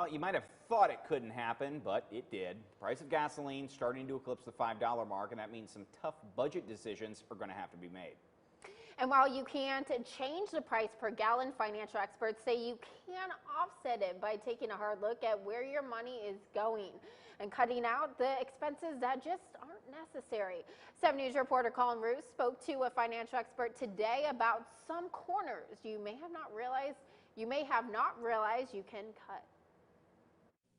Well, you might have thought it couldn't happen, but it did. The price of gasoline starting to eclipse the $5 mark, and that means some tough budget decisions are going to have to be made. And while you can't change the price per gallon, financial experts say you can offset it by taking a hard look at where your money is going and cutting out the expenses that just aren't necessary. 7 News reporter Colin Roos spoke to a financial expert today about some corners you may have not realized you can cut.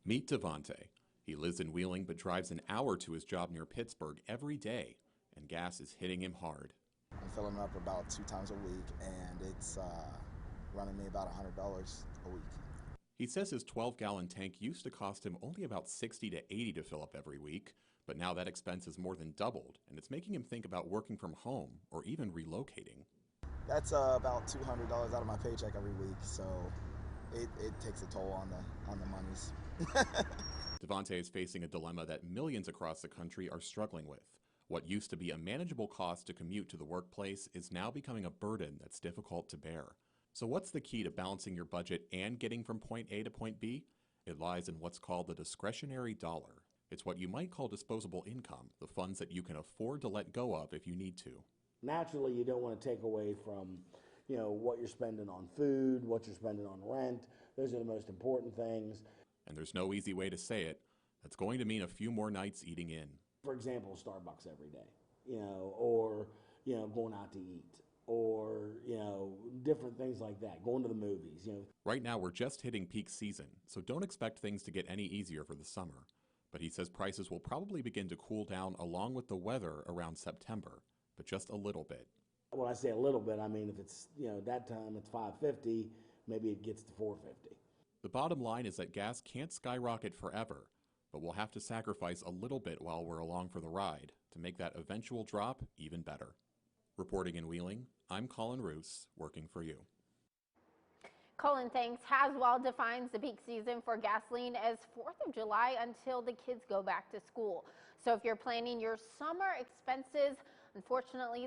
Meet Devante. He lives in Wheeling but drives an hour to his job near Pittsburgh every day, and gas is hitting him hard. I'm filling up about 2 times a week, and it's running me about $100 a week. He says his 12-gallon tank used to cost him only about $60 to $80 to fill up every week, but now that expense has more than doubled, and it's making him think about working from home or even relocating. That's about $200 out of my paycheck every week, so it takes a toll on the monies. Devante is facing a dilemma that millions across the country are struggling with. What used to be a manageable cost to commute to the workplace is now becoming a burden that's difficult to bear. So what's the key to balancing your budget and getting from point A to point B? It lies in what's called the discretionary dollar. It's what you might call disposable income, the funds that you can afford to let go of if you need to. Naturally, you don't want to take away from, what you're spending on food, what you're spending on rent. Those are the most important things. And there's no easy way to say it. That's going to mean a few more nights eating in. For example, Starbucks every day, or, going out to eat, or, different things like that, going to the movies, Right now, we're just hitting peak season, so don't expect things to get any easier for the summer. But he says prices will probably begin to cool down along with the weather around September, but just a little bit. When I say a little bit, I mean if it's, that time it's $5.50, maybe it gets to $4.50. The bottom line is that gas can't skyrocket forever, but we'll have to sacrifice a little bit while we're along for the ride to make that eventual drop even better. Reporting in Wheeling, I'm Colin Roos, working for you. Colin thanks. Haswell defines the peak season for gasoline as 4th of July until the kids go back to school. So if you're planning your summer expenses, unfortunately,